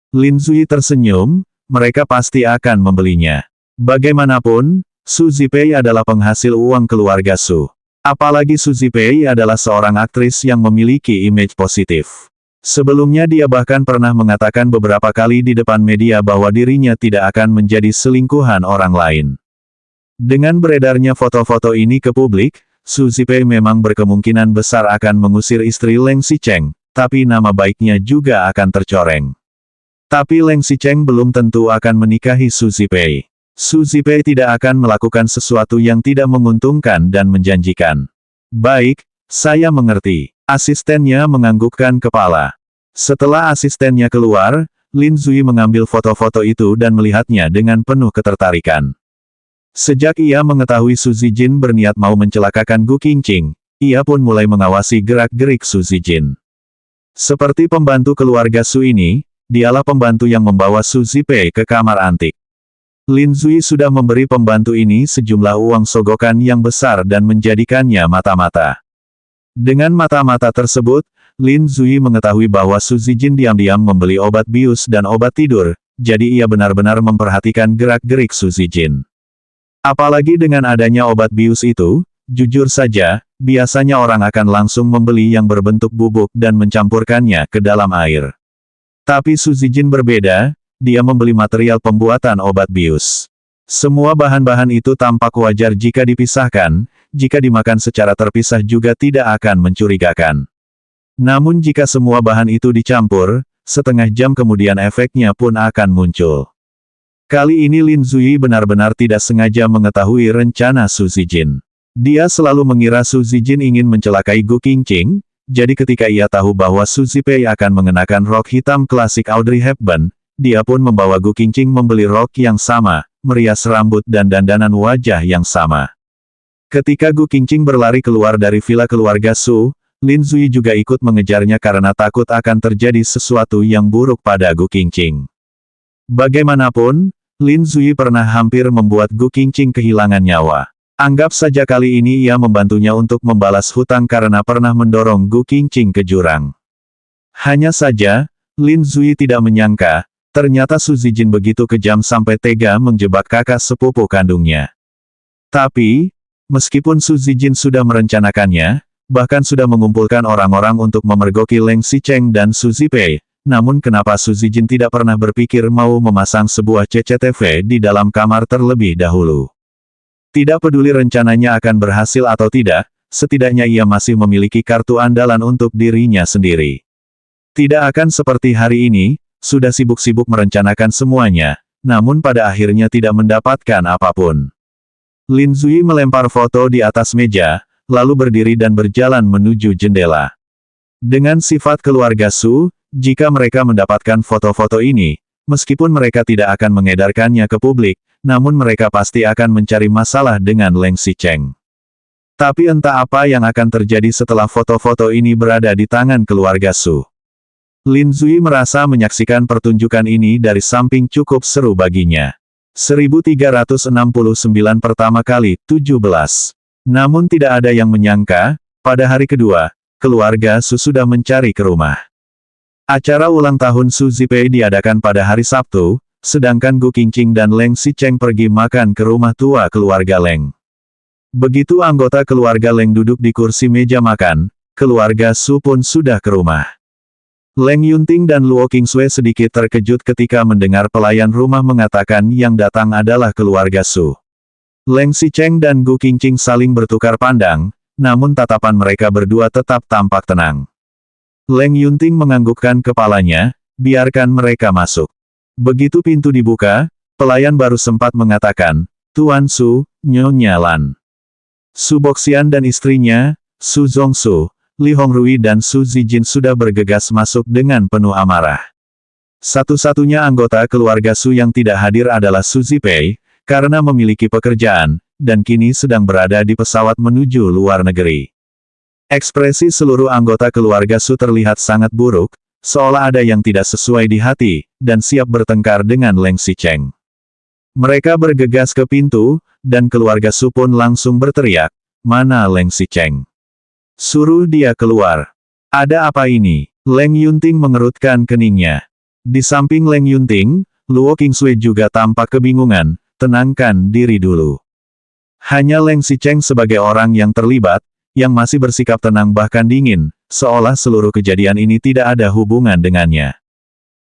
Lin Zui tersenyum, mereka pasti akan membelinya. Bagaimanapun, Su Zipei adalah penghasil uang keluarga Su. Apalagi Su Zipei adalah seorang aktris yang memiliki image positif. Sebelumnya dia bahkan pernah mengatakan beberapa kali di depan media bahwa dirinya tidak akan menjadi selingkuhan orang lain. Dengan beredarnya foto-foto ini ke publik, Su Zipei memang berkemungkinan besar akan mengusir istri Leng Xicheng, tapi nama baiknya juga akan tercoreng. Tapi Leng Xicheng belum tentu akan menikahi Su Zipei. Su Zipei tidak akan melakukan sesuatu yang tidak menguntungkan dan menjanjikan. Baik, saya mengerti. Asistennya menganggukkan kepala. Setelah asistennya keluar, Lin Zui mengambil foto-foto itu dan melihatnya dengan penuh ketertarikan. Sejak ia mengetahui Su Zijin berniat mau mencelakakan Gu Qingqing, ia pun mulai mengawasi gerak-gerik Su Zijin. Seperti pembantu keluarga Su ini, dialah pembantu yang membawa Su Zipei ke kamar antik. Lin Zui sudah memberi pembantu ini sejumlah uang sogokan yang besar dan menjadikannya mata-mata. Dengan mata-mata tersebut, Lin Zui mengetahui bahwa Su Zijin diam-diam membeli obat bius dan obat tidur, jadi ia benar-benar memperhatikan gerak-gerik Su Zijin. Apalagi dengan adanya obat bius itu, jujur saja, biasanya orang akan langsung membeli yang berbentuk bubuk dan mencampurkannya ke dalam air. Tapi Su Zijin berbeda, dia membeli material pembuatan obat bius. Semua bahan-bahan itu tampak wajar jika dipisahkan, jika dimakan secara terpisah juga tidak akan mencurigakan. Namun jika semua bahan itu dicampur, setengah jam kemudian efeknya pun akan muncul. Kali ini Lin Zui benar-benar tidak sengaja mengetahui rencana Su Zijin. Dia selalu mengira Su Zijin ingin mencelakai Gu Qingqing, jadi ketika ia tahu bahwa Su Zipei akan mengenakan rok hitam klasik Audrey Hepburn, dia pun membawa Gu Qingqing membeli rok yang sama, merias rambut dan dandanan wajah yang sama. Ketika Gu Qingqing berlari keluar dari villa keluarga Su, Lin Zui juga ikut mengejarnya karena takut akan terjadi sesuatu yang buruk pada Gu Qingqing. Bagaimanapun, Lin Zui pernah hampir membuat Gu Qingqing kehilangan nyawa. Anggap saja kali ini ia membantunya untuk membalas hutang karena pernah mendorong Gu Qingqing ke jurang. Hanya saja, Lin Zui tidak menyangka, ternyata Su Zijin begitu kejam sampai tega menjebak kakak sepupu kandungnya. Tapi, meskipun Su Zijin sudah merencanakannya, bahkan sudah mengumpulkan orang-orang untuk memergoki Leng Xicheng dan Su Zipei, namun kenapa Su Zijin tidak pernah berpikir mau memasang sebuah CCTV di dalam kamar terlebih dahulu? Tidak peduli rencananya akan berhasil atau tidak, setidaknya ia masih memiliki kartu andalan untuk dirinya sendiri. Tidak akan seperti hari ini, sudah sibuk-sibuk merencanakan semuanya, namun pada akhirnya tidak mendapatkan apapun. Lin Zui melempar foto di atas meja, lalu berdiri dan berjalan menuju jendela. Dengan sifat keluarga Su, jika mereka mendapatkan foto-foto ini, meskipun mereka tidak akan mengedarkannya ke publik, namun mereka pasti akan mencari masalah dengan Leng Xicheng. Tapi entah apa yang akan terjadi setelah foto-foto ini berada di tangan keluarga Su. Lin Zui merasa menyaksikan pertunjukan ini dari samping cukup seru baginya. 1369 pertama kali, 17. Namun tidak ada yang menyangka, pada hari kedua, keluarga Su sudah mencari ke rumah. Acara ulang tahun Su Zipei diadakan pada hari Sabtu, sedangkan Gu Qingqing dan Leng Xicheng pergi makan ke rumah tua keluarga Leng. Begitu anggota keluarga Leng duduk di kursi meja makan, keluarga Su pun sudah ke rumah. Leng Yunting dan Luo Qingsui sedikit terkejut ketika mendengar pelayan rumah mengatakan yang datang adalah keluarga Su. Leng Xicheng dan Gu Qingqing saling bertukar pandang, namun tatapan mereka berdua tetap tampak tenang. Leng Yunting menganggukkan kepalanya, biarkan mereka masuk. Begitu pintu dibuka, pelayan baru sempat mengatakan, Tuan Su, Nyonya Lan. Su Boxian dan istrinya, Su Zongsu, Li Hongrui dan Su Zijin sudah bergegas masuk dengan penuh amarah. Satu-satunya anggota keluarga Su yang tidak hadir adalah Su Zipei, karena memiliki pekerjaan, dan kini sedang berada di pesawat menuju luar negeri. Ekspresi seluruh anggota keluarga Su terlihat sangat buruk, seolah ada yang tidak sesuai di hati, dan siap bertengkar dengan Leng Xicheng. Mereka bergegas ke pintu, dan keluarga Su pun langsung berteriak, "Mana Leng Xicheng? Suruh dia keluar." "Ada apa ini?" Leng Yunting mengerutkan keningnya. Di samping Leng Yunting, Luo Qingsui juga tampak kebingungan, "Tenangkan diri dulu." Hanya Leng Xicheng sebagai orang yang terlibat, yang masih bersikap tenang bahkan dingin, seolah seluruh kejadian ini tidak ada hubungan dengannya.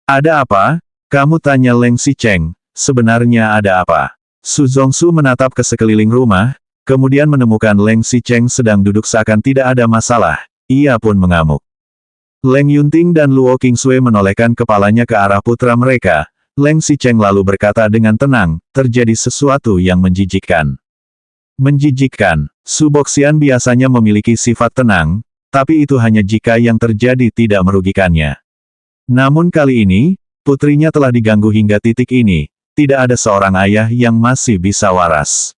"Ada apa?" Kamu tanya Leng Xicheng, "Sebenarnya ada apa?" Su Zongsu menatap ke sekeliling rumah, kemudian menemukan Leng Xicheng sedang duduk seakan tidak ada masalah, ia pun mengamuk. Leng Yunting dan Luo Qingsui menolehkan kepalanya ke arah putra mereka. Leng Xicheng lalu berkata dengan tenang, "Terjadi sesuatu yang menjijikkan." Menjijikkan. Su Boxian biasanya memiliki sifat tenang, tapi itu hanya jika yang terjadi tidak merugikannya. Namun kali ini, putrinya telah diganggu hingga titik ini, tidak ada seorang ayah yang masih bisa waras.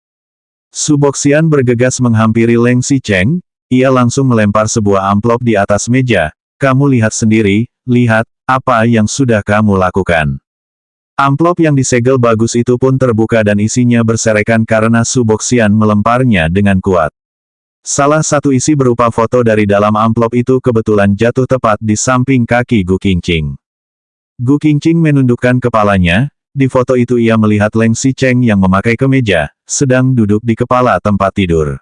Su Boxian bergegas menghampiri Leng Xicheng, ia langsung melempar sebuah amplop di atas meja. "Kamu lihat sendiri, lihat, apa yang sudah kamu lakukan." Amplop yang disegel bagus itu pun terbuka dan isinya berserakan karena Su Boxian melemparnya dengan kuat. Salah satu isi berupa foto dari dalam amplop itu kebetulan jatuh tepat di samping kaki Gu Qingqing. Gu Qingqing menundukkan kepalanya, di foto itu ia melihat Leng Xicheng yang memakai kemeja, sedang duduk di kepala tempat tidur.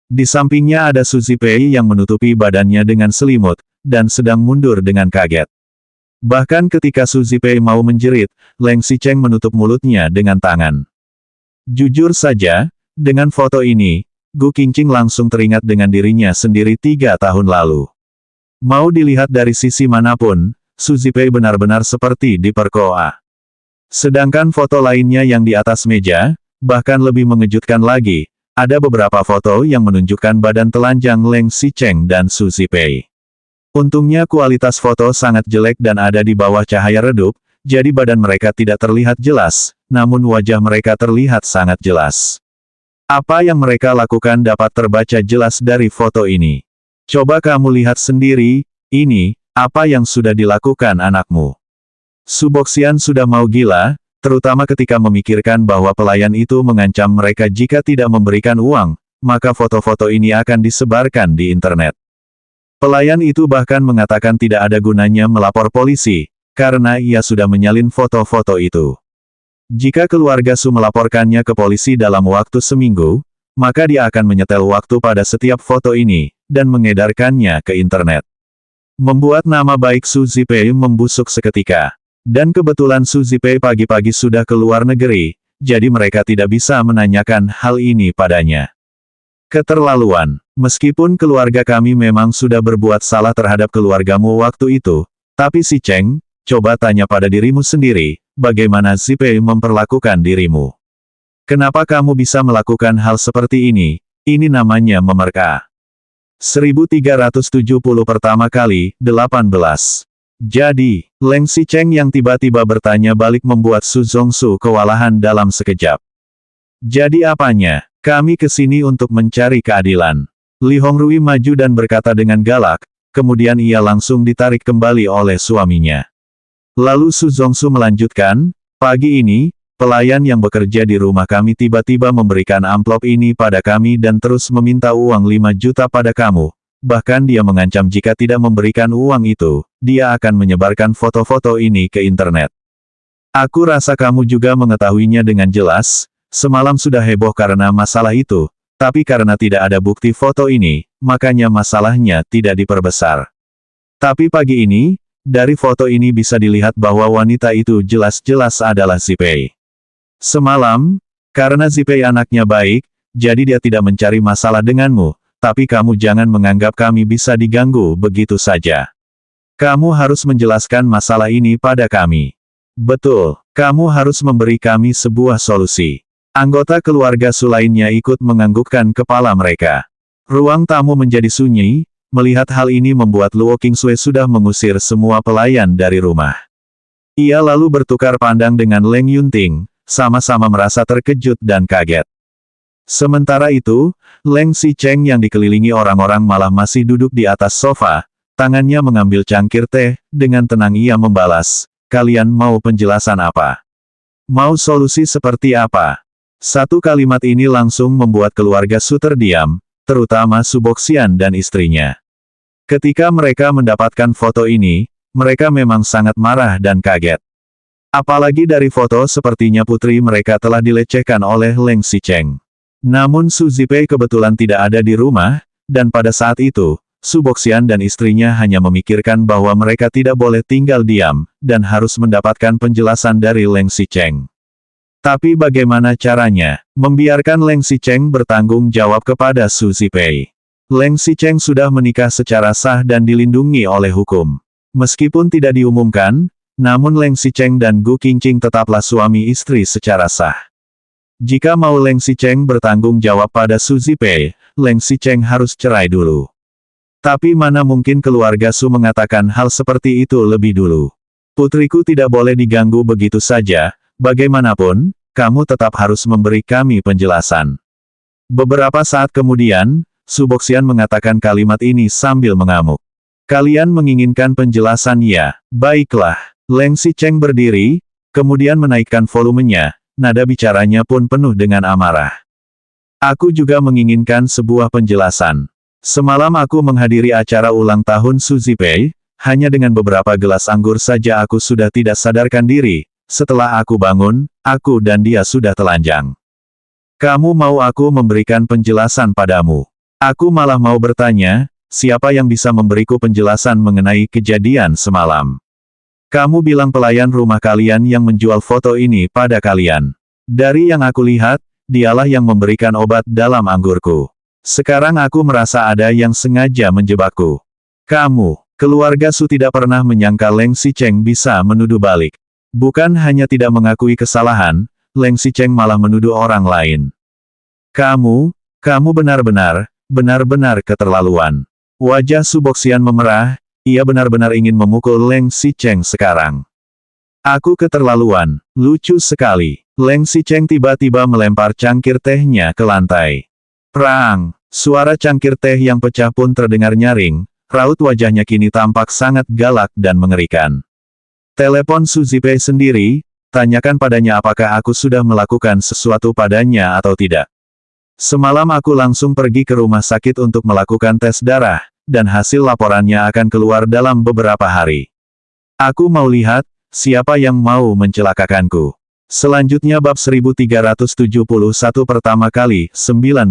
Di sampingnya ada Su Zipei yang menutupi badannya dengan selimut, dan sedang mundur dengan kaget. Bahkan ketika Su Zipei mau menjerit, Leng Xicheng menutup mulutnya dengan tangan. Jujur saja, dengan foto ini, Gu Qingqing langsung teringat dengan dirinya sendiri 3 tahun lalu. Mau dilihat dari sisi manapun, Su Zipei benar-benar seperti diperkosa. Sedangkan foto lainnya yang di atas meja, bahkan lebih mengejutkan lagi, ada beberapa foto yang menunjukkan badan telanjang Leng Xicheng dan Su Zipei. Untungnya kualitas foto sangat jelek dan ada di bawah cahaya redup, jadi badan mereka tidak terlihat jelas, namun wajah mereka terlihat sangat jelas. Apa yang mereka lakukan dapat terbaca jelas dari foto ini. Coba kamu lihat sendiri, ini, apa yang sudah dilakukan anakmu. Su Boxian sudah mau gila, terutama ketika memikirkan bahwa pelayan itu mengancam mereka jika tidak memberikan uang, maka foto-foto ini akan disebarkan di internet. Pelayan itu bahkan mengatakan tidak ada gunanya melapor polisi, karena ia sudah menyalin foto-foto itu. Jika keluarga Su melaporkannya ke polisi dalam waktu seminggu, maka dia akan menyetel waktu pada setiap foto ini, dan mengedarkannya ke internet. Membuat nama baik Su Zipei membusuk seketika. Dan kebetulan Su Zipei pagi-pagi sudah ke luar negeri, jadi mereka tidak bisa menanyakan hal ini padanya. Keterlaluan. Meskipun keluarga kami memang sudah berbuat salah terhadap keluargamu waktu itu, tapi si Cheng, coba tanya pada dirimu sendiri, bagaimana Zipei memperlakukan dirimu. Kenapa kamu bisa melakukan hal seperti ini? Ini namanya memerka. 1370 pertama kali, 18. Jadi, Leng Xicheng yang tiba-tiba bertanya balik membuat Su Zongsu kewalahan dalam sekejap. Jadi apanya? Kami kesini untuk mencari keadilan. Li Hongrui maju dan berkata dengan galak, kemudian ia langsung ditarik kembali oleh suaminya. Lalu Su Zongsu melanjutkan, pagi ini, pelayan yang bekerja di rumah kami tiba-tiba memberikan amplop ini pada kami dan terus meminta uang 5 juta pada kamu. Bahkan dia mengancam jika tidak memberikan uang itu, dia akan menyebarkan foto-foto ini ke internet. Aku rasa kamu juga mengetahuinya dengan jelas, semalam sudah heboh karena masalah itu, tapi karena tidak ada bukti foto ini, makanya masalahnya tidak diperbesar. Tapi pagi ini, dari foto ini bisa dilihat bahwa wanita itu jelas-jelas adalah Zipei. Semalam, karena Zipei anaknya baik, jadi dia tidak mencari masalah denganmu, tapi kamu jangan menganggap kami bisa diganggu begitu saja. Kamu harus menjelaskan masalah ini pada kami. Betul, kamu harus memberi kami sebuah solusi. Anggota keluarga Su lainnya ikut menganggukkan kepala mereka. Ruang tamu menjadi sunyi, melihat hal ini membuat Luo Qingsui sudah mengusir semua pelayan dari rumah. Ia lalu bertukar pandang dengan Leng Yunting, sama-sama merasa terkejut dan kaget. Sementara itu, Leng Xicheng yang dikelilingi orang-orang malah masih duduk di atas sofa, tangannya mengambil cangkir teh, dengan tenang ia membalas, kalian mau penjelasan apa? Mau solusi seperti apa? Satu kalimat ini langsung membuat keluarga Su terdiam, terutama Su Boxian dan istrinya. Ketika mereka mendapatkan foto ini, mereka memang sangat marah dan kaget. Apalagi dari foto sepertinya putri mereka telah dilecehkan oleh Leng Xicheng. Namun Su Zipei kebetulan tidak ada di rumah, dan pada saat itu, Su Boxian dan istrinya hanya memikirkan bahwa mereka tidak boleh tinggal diam, dan harus mendapatkan penjelasan dari Leng Xicheng. Tapi bagaimana caranya? Membiarkan Leng Xicheng bertanggung jawab kepada Su Zipei. Leng Xicheng sudah menikah secara sah dan dilindungi oleh hukum. Meskipun tidak diumumkan, namun Leng Xicheng dan Gu Qingqing tetaplah suami istri secara sah. Jika mau Leng Xicheng bertanggung jawab pada Su Zipei, Leng Xicheng harus cerai dulu. Tapi mana mungkin keluarga Su mengatakan hal seperti itu lebih dulu. Putriku tidak boleh diganggu begitu saja, bagaimanapun, kamu tetap harus memberi kami penjelasan. Beberapa saat kemudian, Su Boxian mengatakan kalimat ini sambil mengamuk. Kalian menginginkan penjelasan ya? Baiklah. Leng Xicheng berdiri, kemudian menaikkan volumenya. Nada bicaranya pun penuh dengan amarah. Aku juga menginginkan sebuah penjelasan. Semalam aku menghadiri acara ulang tahun Su Zipei, hanya dengan beberapa gelas anggur saja aku sudah tidak sadarkan diri. Setelah aku bangun, aku dan dia sudah telanjang. Kamu mau aku memberikan penjelasan padamu? Aku malah mau bertanya, siapa yang bisa memberiku penjelasan mengenai kejadian semalam? Kamu bilang pelayan rumah kalian yang menjual foto ini pada kalian. Dari yang aku lihat, dialah yang memberikan obat dalam anggurku. Sekarang aku merasa ada yang sengaja menjebakku. Kamu, keluarga Su tidak pernah menyangka Leng Xicheng bisa menuduh balik. Bukan hanya tidak mengakui kesalahan, Leng Xicheng malah menuduh orang lain. Kamu benar-benar keterlaluan. Wajah Su Boxian memerah. Ia benar-benar ingin memukul Leng Xicheng sekarang. Aku keterlaluan, lucu sekali. Leng Xicheng tiba-tiba melempar cangkir tehnya ke lantai. Prang! Suara cangkir teh yang pecah pun terdengar nyaring, raut wajahnya kini tampak sangat galak dan mengerikan. Telepon Su Zipei sendiri, tanyakan padanya apakah aku sudah melakukan sesuatu padanya atau tidak. Semalam aku langsung pergi ke rumah sakit untuk melakukan tes darah, dan hasil laporannya akan keluar dalam beberapa hari. Aku mau lihat, siapa yang mau mencelakakanku. Selanjutnya bab 1371 pertama kali, 19.